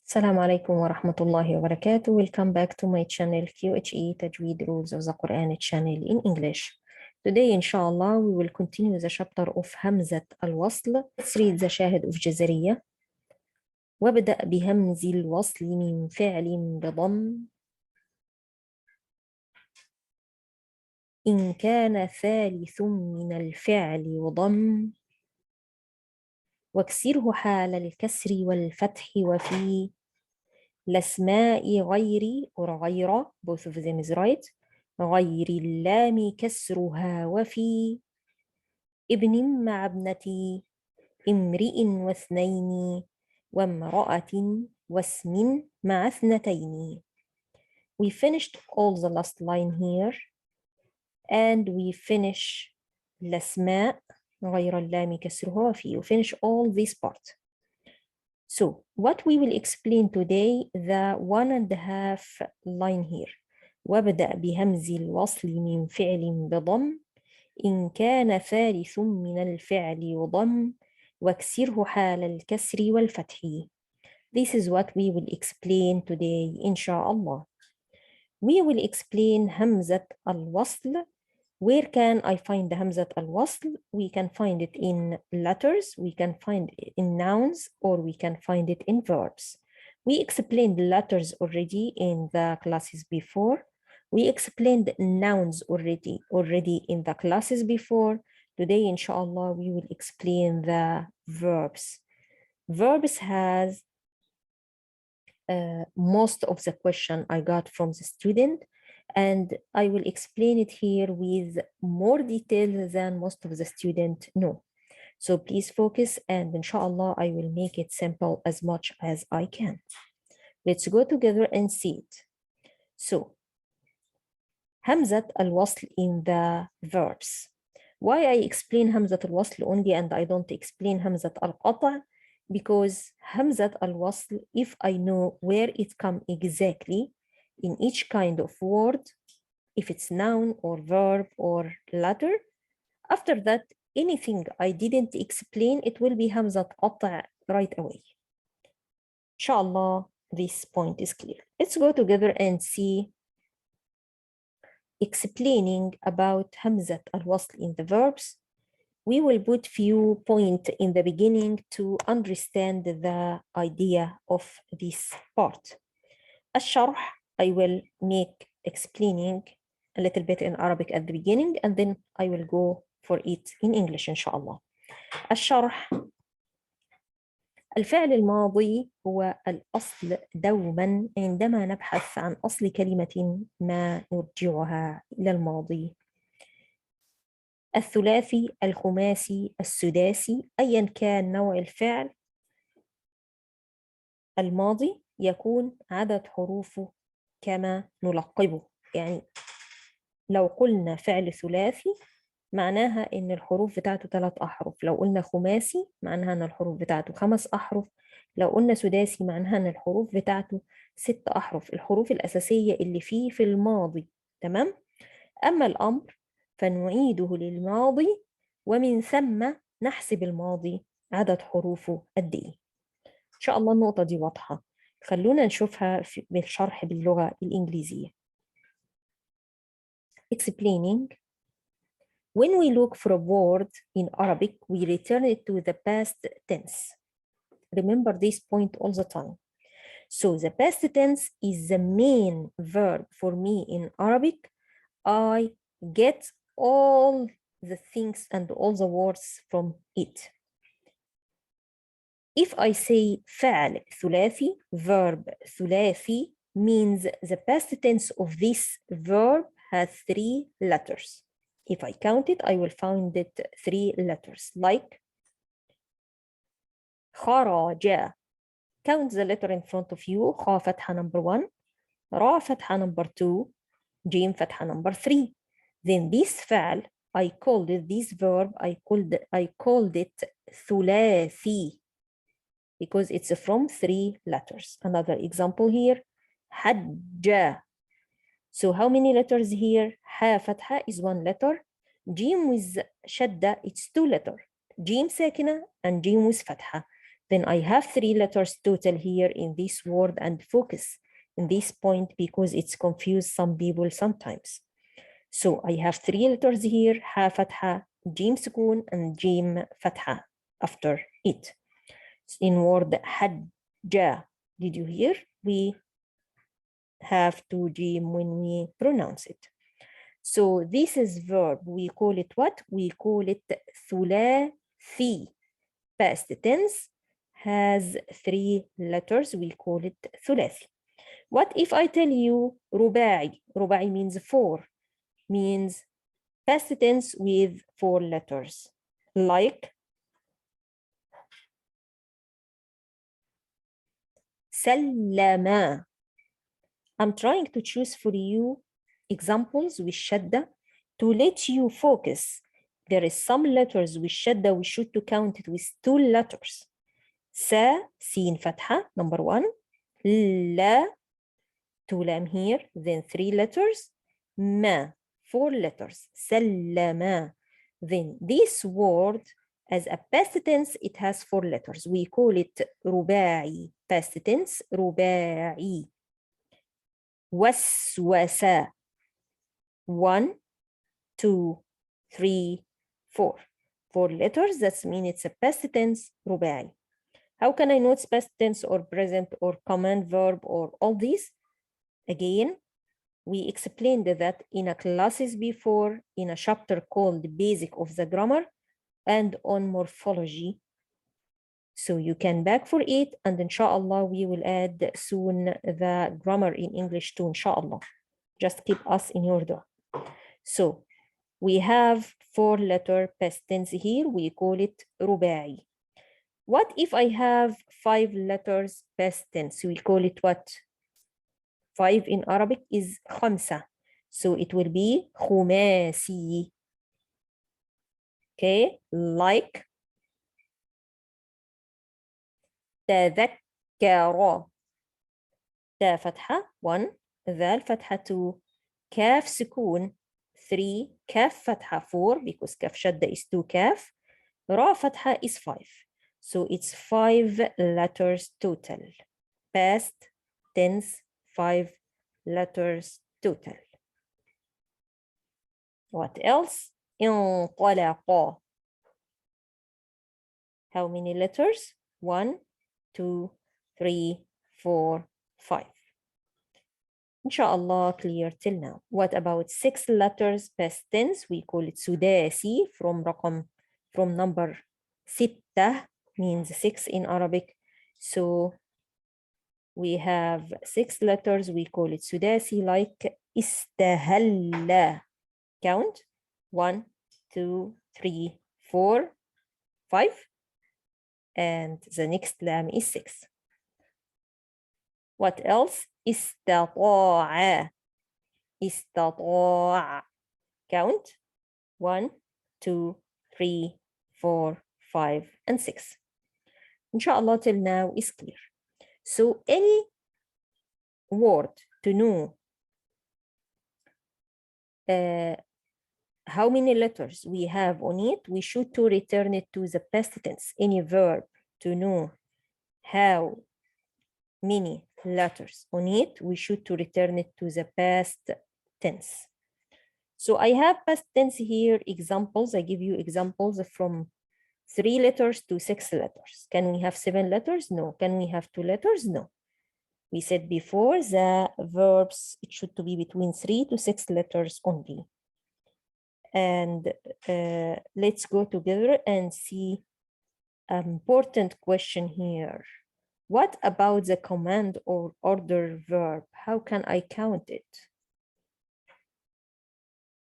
السلام عليكم ورحمة الله وبركاته. Welcome back to my channel QHE Tajwid Rules of the Quran channel in English. Today, inshallah, we will continue the chapter of Hamzat Al-wasal. Let's read the شاهد of جزرية. وابدأ بهمز الوصل من فعل بضم إن كان ثالث من الفعل وضم واكسره حال الكسر والفتح وفي الأسماء غير or غير both of them is right غير اللام كسرها وفي ابن مع ابنتي امرئ واثنين وامرأة واسم مع اثنتين. We finished all the last line here and we finish الأسماء غير اللام كسرها وفي. We finish all this part. So what we will explain today, the 1.5 line here. وابدأ بهمز الوصل من فعل بضم إن كان ثالث من الفعل وضم واكسره حال الكسر والفتح. This is what we will explain today, inshallah. We will explain Hamzat Al-wasal. Where can I find the Hamzat Al-wasal? We can find it in letters, we can find it in nouns, or we can find it in verbs. We explained letters already in the classes before. We explained nouns already in the classes before. Today, inshallah, we will explain the verbs. Verbs has most of the question I got from the student, and I will explain it here with more detail than most of the students know. So please focus, and inshallah I will make it simple as much as I can. Let's go together and see it. So Hamzat Al-wasal in the verbs. Why I explain Hamzat Al-wasal only and I don't explain Hamzat Al Qata? Because Hamzat Al-wasal, if I know where it comes exactly in each kind of word, if it's noun or verb or letter, after that, anything I didn't explain, it will be Hamzat Qata right away. Inshallah, this point is clear. Let's go together and see explaining about Hamzat Al-wasal in the verbs. We will put few points in the beginning to understand the idea of this part. الشرح, I will make explaining a little bit in Arabic at the beginning, and then I will go for it in English inshallah. الشرح. الفعل الماضي هو الأصل دوما عندما نبحث عن أصل كلمة ما نرجعها إلى الماضي. الثلاثي، الخماسي، السداسي، أيا كان نوع الفعل الماضي يكون عدد حروفه كما نلقبه. يعني لو قلنا فعل ثلاثي معناها إن الحروف بتاعته 3 أحرف. لو قلنا خماسي معناها إن الحروف بتاعته 5 أحرف. لو قلنا سداسي معناها إن الحروف بتاعته 6 أحرف. الحروف الأساسية اللي فيه في الماضي. تمام؟ أما الأمر فنعيده للماضي ومن ثم نحسب الماضي عدد حروفه قد إيه. إن شاء الله النقطة دي واضحة. خلونا نشوفها بالشرح باللغة الإنجليزية. Explaining. When we look for a word in Arabic, we return it to the past tense. Remember this point all the time. So the past tense is the main verb for me in Arabic. I get all the things and all the words from it. If I say فعل ثلاثي, verb ثلاثي, means the past tense of this verb has 3 letters. If I count it, I will find it 3 letters, like خرج. Count the letter in front of you. خا فتحة number 1, را فتحة number 2, جيم فتحة number 3. Then this فعل, I called it, this verb, I called it ثلاثي because it's from 3 letters. Another example here, حج. So how many letters here? ح فتحة is 1 letter. جيم with شدة, it's 2 letters. جيم ساكنة and جيم with فتحة. then I have 3 letters total here in this word, and focus in this point because it's confused some people sometimes. So I have 3 letters here, ha fatha, jim sukun, and jim fatha after it. In word hajja, did you hear? We have 2 jim when we pronounce it. So this is verb. We call it what? We call it thulathi. Past tense has 3 letters. We call it thulathi. What if I tell you rubai? Rubai means 4, means past tense with 4 letters. Like sallama. I'm trying to choose for you examples with shadda to let you focus. There is some letters with shadda, we should to count it with 2 letters. Sa, sin fatha, number 1. La, 2 lam here, then 3 letters. Ma, 4 letters. Sallama. Then this word, as a past tense, it has 4 letters. We call it rubai. Past tense, rubai. Waswasa. 1, 2, 3, 4. 4 letters, that means it's a past tense, rubai. How can I know it's past tense or present or command verb or all these? Again, we explained that in a classes before, in a chapter called Basic of the Grammar and on Morphology. So you can back for it, and inshallah we will add soon the grammar in English too, inshallah. Just keep us in your dua. So we have 4 letter past tense here. We call it rubai. What if I have 5 letters past tense? We call it what? 5 in Arabic is khamsa. So it will be khumasi. Okay, like تذكر. تا فتحة 1, ذال فتحة 2, كاف سكون 3, كاف فتحة 4 because كاف شدة is 2 كاف, را فتحة is 5. So it's 5 letters total. Past tense, 5 letters total. What else? انطلق. How many letters? 1, 2, 3, 4, 5. Inshallah, clear till now. What about 6 letters past tense? We call it sudasi from number 6, means 6 in Arabic. So we have 6 letters. We call it sudasi, like istahalla. Count 1, 2, 3, 4, 5. And the next lam is 6. What else? استطاع. استطاع. Count 1, 2, 3, 4, 5, and 6. Inshallah, till now is clear. So any word to know how many letters we have on it, we should to return it to the past tense. Any verb to know how many letters on it, we should to return it to the past tense. So I have past tense here examples. I give you examples from 3 letters to 6 letters. Can we have 7 letters? No. Can we have 2 letters? No. We said before the verbs, it should to be between 3 to 6 letters only. And let's go together and see an important question here. What about the command or order verb? How can I count it?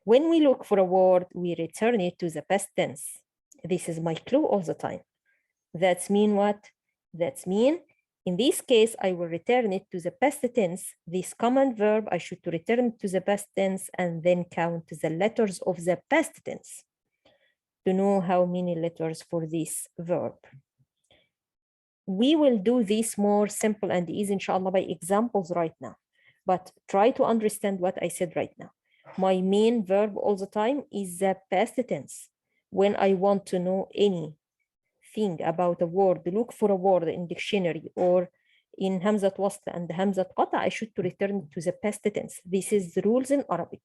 When we look for a word, we return it to the past tense. This is my clue all the time. That's mean what? That's mean, in this case, I will return it to the past tense. This command verb, I should return it to the past tense and then count the letters of the past tense to know how many letters for this verb. We will do this more simple and easy, inshallah, by examples right now. But try to understand what I said right now. My main verb all the time is the past tense. When I want to know any thing about a word, look for a word in dictionary or in Hamzat al-wasal and Hamzat Qata, I should to return to the past tense. This is the rules in Arabic.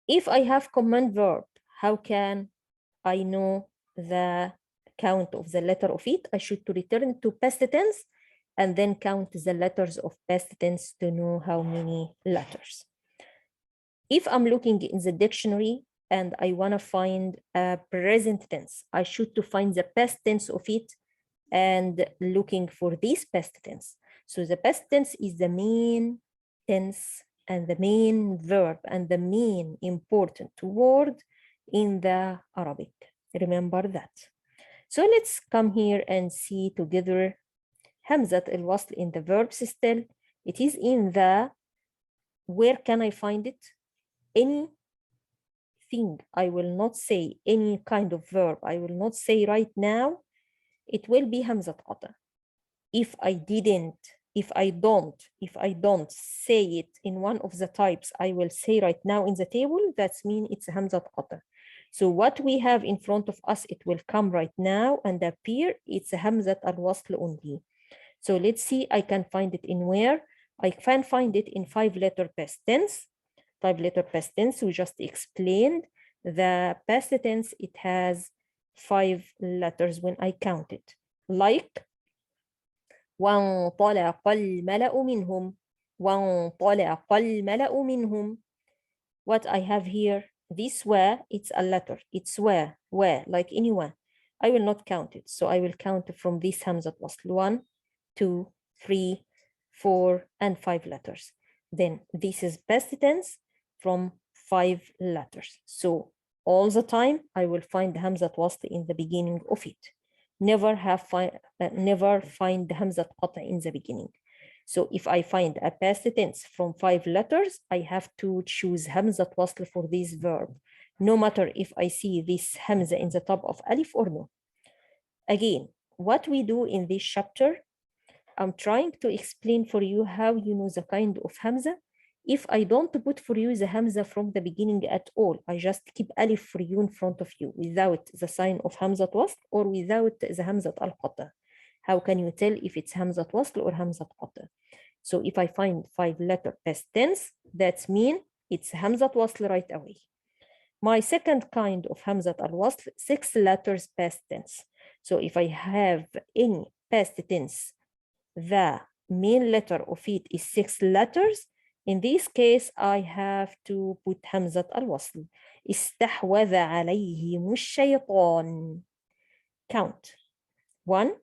If I have command verb, how can I know the count of the letter of it? I should to return to past tense and then count the letters of past tense to know how many letters. If I'm looking in the dictionary and I want to find a present tense, I should to find the past tense of it and looking for this past tense. So the past tense is the main tense and the main verb and the main important word in the Arabic. Remember that. So let's come here and see together Hamzat Al-wasal in the verbs still. It is in the, where can I find it? Anything. I will not say any kind of verb. I will not say right now. It will be Hamzat Qata. If I don't say it in one of the types, I will say right now in the table, that means it's Hamzat Qata. So what we have in front of us, it will come right now and appear. It's Hamzat Al-wasal only. So let's see, I can find it in where? I can find it in 5-letter past tense. 5-letter past tense, we just explained. The past tense, it has 5 letters when I count it. Like, وانطلق الملأ منهم. وانطلق الملأ منهم. What I have here, this wa, it's a letter. It's wa, like anyone. I will not count it. So I will count from this Hamzat wasl. 1, 2, 3, 4, and 5 letters. Then this is past tense from 5 letters. So all the time I will find the Hamzat wasl in the beginning of it. Never find the Hamzat Qata in the beginning. So if I find a past tense from 5 letters, I have to choose Hamzat wasl for this verb, no matter if I see this Hamza in the top of Alif or no. Again, what we do in this chapter, I'm trying to explain for you how you know the kind of Hamza. If I don't put for you the Hamza from the beginning at all, I just keep Alif for you in front of you without the sign of Hamzat wasl or without the Hamzat Al Qata. How can you tell if it's Hamzat wasl or Hamzat Qata? So if I find 5-letter past tense, that means it's Hamzat wasl right away. My second kind of Hamzat Al-wasal, 6 letters past tense. So if I have any past tense, the main letter of it is 6 letters. In this case, I have to put Hamzat Al-wasal. استحوذ عليهم الشيطان. Count. 1,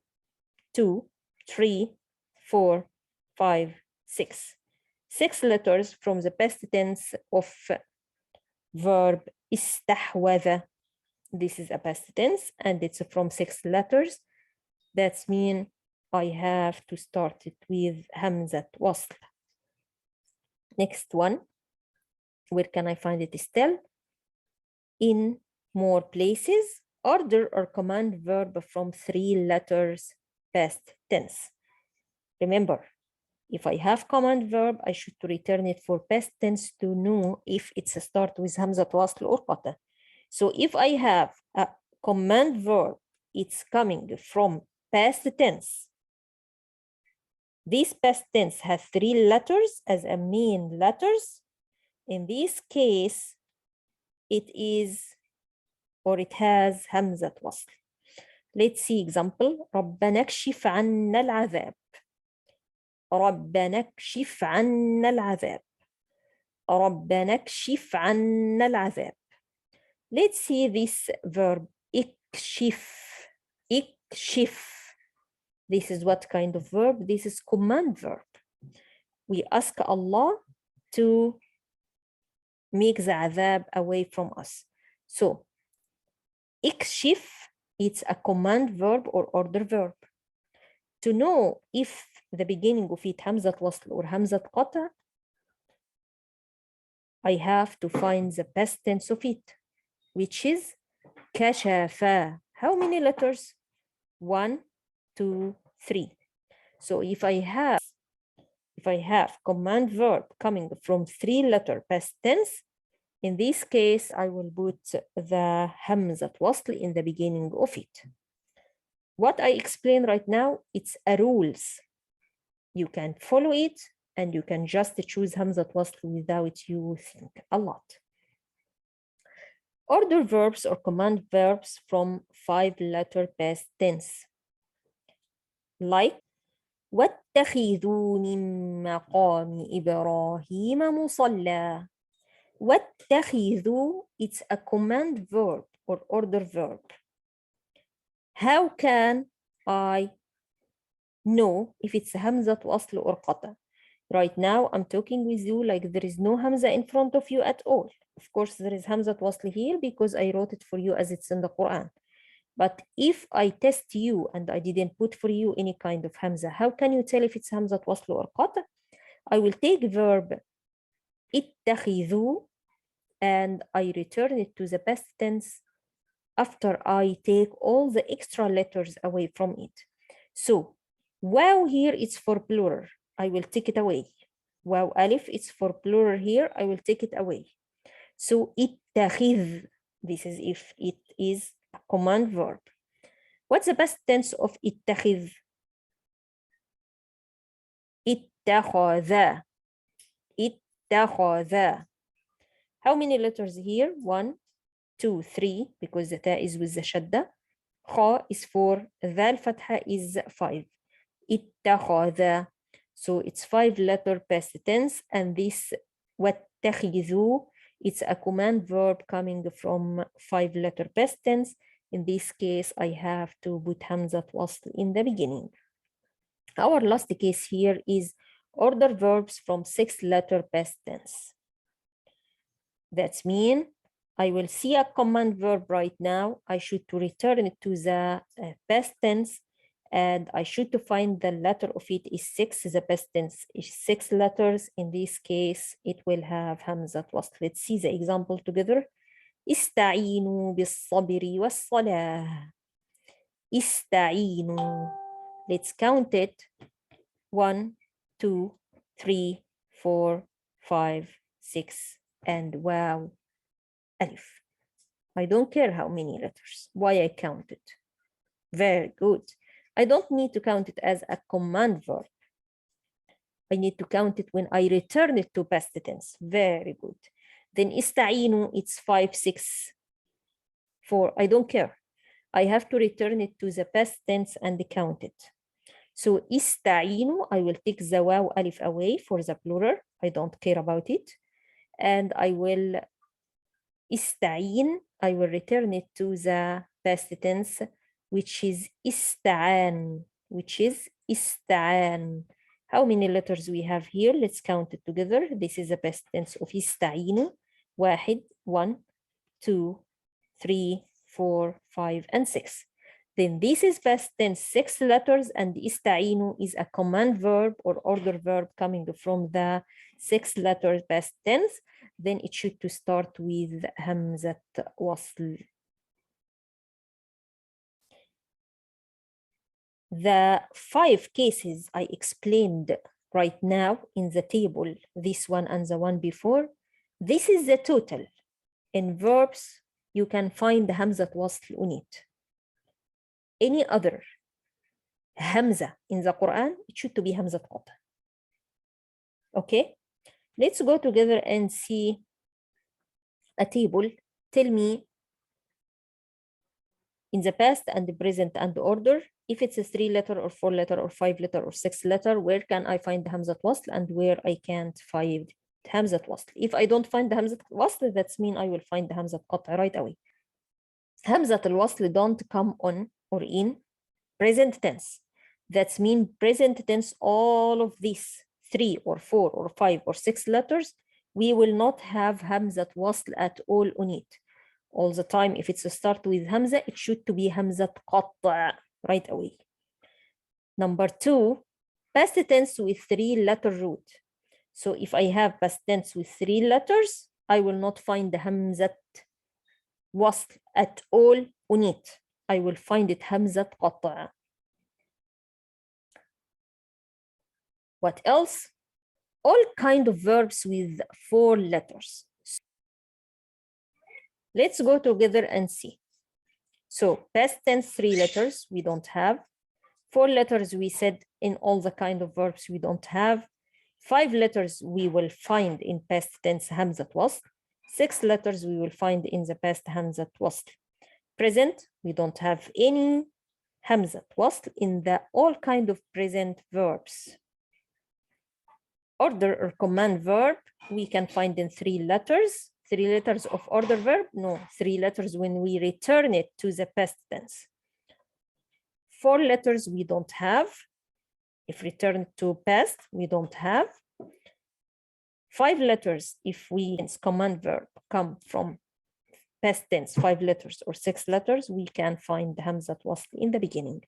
2, 3, 4, 5, 6. 6 letters from the past tense of verb استحوذ. This is a past tense and it's from 6 letters. That means I have to start it with Hamzat wasl. Next one, where can I find it still? In more places, order or command verb from 3 letters past tense. Remember, if I have command verb, I should return it for past tense to know if it's a start with Hamzat wasl or Qata. So if I have a command verb, it's coming from past tense. This past tense has 3 letters as a main letters. In this case, it is or it has Hamzat wasl. Let's see example. ربنا اكشف عنا العذاب. ربنا اكشف عنا العذاب. ربنا اكشف عنا العذاب. Let's see this verb اكشف. اكشف. This is what kind of verb? This is command verb. We ask Allah to make the azab away from us. So, ikshif, it's a command verb or order verb. To know if the beginning of it Hamzat wasl or Hamzat Qata, I have to find the past tense of it, which is kashafa. How many letters? 1, 2, 3. So if I have command verb coming from 3-letter past tense, In this case, I will put the Hamzat wasl in the beginning of it. What I explain right now, it's a rules. You can follow it and you can just choose Hamzat wasl without you think a lot. Order verbs or command verbs from 5-letter past tense. Like واتخذوا من مقام إبراهيم مصلى. واتخذوا, it's a command verb or order verb. How can I know if it's Hamzat wasl or qata? Right now, I'm talking with you like there is no Hamza in front of you at all. Of course, there is Hamzat wasl here because I wrote it for you as it's in the Quran. But if I test you and I didn't put for you any kind of Hamza, how can you tell if it's Hamzat wasl or qata? I will take verb اتخذوا and I return it to the past tense after I take all the extra letters away from it. So, wow here it's for plural. I will take it away. Wow alif, it's for plural here. I will take it away. So, اتخذ, this is if it is a command verb. What's the past tense of اتخذ? اتخذ. اتخذ. How many letters here? 1, 2, 3, because the ta is with the shadda. Kha is 4, dhal fatha is 5. اتخذ. So it's 5-letter past tense, and this واتخذوا, it's a command verb coming from 5-letter past tense. In this case, I have to put Hamzat wasl in the beginning. Our last case here is order verbs from 6-letter past tense. That means I will see a command verb right now. I should to return it to the past tense, and I should to find the letter of it is 6. The past tense is 6 letters. In this case, it will have Hamzat wasl. Let's see the example together. استعينوا بالصبر والصلاة. استعينوا. Let's count it. 1, 2, 3, 4, 5, 6, and wow, alif. I don't care how many letters. Why I count it? Very good. I don't need to count it as a command verb. I need to count it when I return it to past tense. Very good. Then ista'inu, it's 5, 6, 4. I don't care. I have to return it to the past tense and count it. So ista'inu, I will take the waw alif away for the plural. I don't care about it. And I will ista'in, I will return it to the past tense, which is ista'an, which is ista'an. How many letters we have here? Let's count it together. This is the past tense of ista'inu. 1, 2, 3, 4, 5, and 6. Then this is past tense, 6 letters, and ista'inu is a command verb or order verb coming from the 6 letters past tense. Then it should to start with Hamzat wasl. The 5 cases I explained right now in the table, this one and the one before, this is the total. In verbs, you can find the Hamzat wasl on it. Any other Hamza in the Quran, it should to be Hamzat Qata. Okay, let's go together and see a table. Tell me in the past and the present and order, if it's a 3-letter or 4-letter or 5-letter or 6-letter, where can I find the Hamzat wasl and where I can't find Hamzat wasl? If I don't find the Hamzat wasl, that's mean I will find the Hamzat Qata right away. Hamzat Al-wasal don't come on or in present tense. That's mean present tense, all of these 3 or 4 or 5 or 6 letters, we will not have Hamzat wasl at all on it. All the time, if it's a start with Hamza, it should to be Hamzat Qata right away. Number 2, past tense with 3-letter root. So if I have past tense with 3 letters, I will not find the Hamzat wasl at all on it. I will find it Hamzat Qata. What else? All kind of verbs with 4 letters. Let's go together and see. So past tense, 3 letters, we don't have. 4 letters, we said in all the kind of verbs, we don't have. 5 letters we will find in past tense Hamzat wasl. 6 letters we will find in the past Hamzat wasl. Present, we don't have any Hamzat wasl in the all kind of present verbs. Order or command verb, we can find in 3 letters. 3 letters of order verb? No, 3 letters when we return it to the past tense. 4 letters we don't have. If returned to past, we don't have. 5 letters, if command verb come from past tense, 5 letters or 6 letters, we can find the Hamzat wasl in the beginning.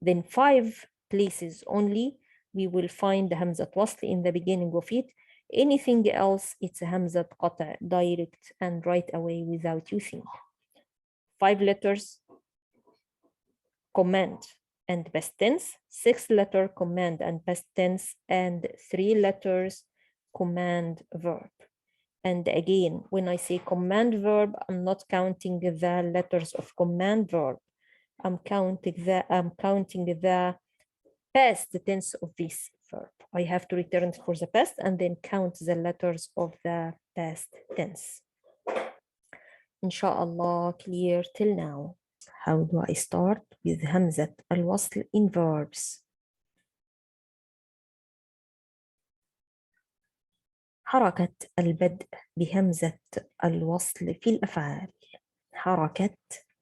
Then 5 places only, we will find the Hamzat wasl in the beginning of it. Anything else, it's a Hamzat Qata, direct and right away without you think. 5 letters, command and past tense, 6 letter command and past tense, and 3 letters command verb. And again, when I say command verb, I'm not counting the letters of command verb. I'm counting the past tense of this verb. I have to return for the past and then count the letters of the past tense. Inshallah, clear till now. How do I start with Hamzat Al-wasal in verbs? حركة البدء بهمزة الوصل في الأفعال. حركة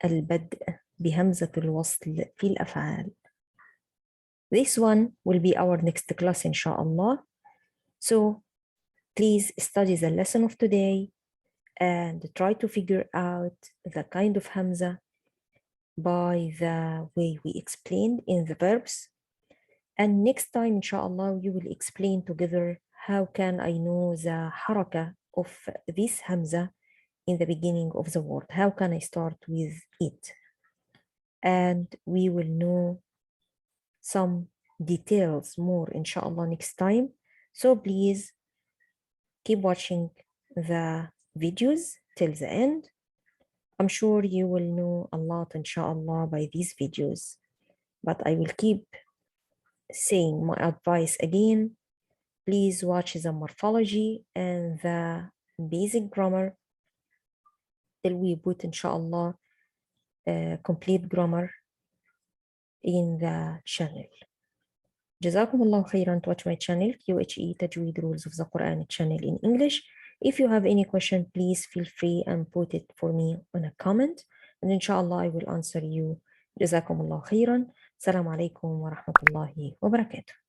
البدء بهمزة الوصل في الأفعال. This one will be our next class, inshallah. So please study the lesson of today and try to figure out the kind of Hamza by the way we explained in the verbs. And next time, inshallah, we will explain together how can I know the haraka of this Hamza in the beginning of the word. How can I start with it? And we will know some details more, inshallah, next time. So please keep watching the videos till the end. I'm sure you will know a lot, inshallah, by these videos. But I will keep saying my advice again. Please watch the morphology and the basic grammar till we put, inshallah, complete grammar in the channel. Jazakum Allah khairan to watch my channel, QHE Tajwid Rules of the Quran channel in English. If you have any question, please feel free and put it for me on a comment. And inshallah, I will answer you. Jazakum Allah khairan. Assalamu alaikum wa rahmatullahi wa barakatuh.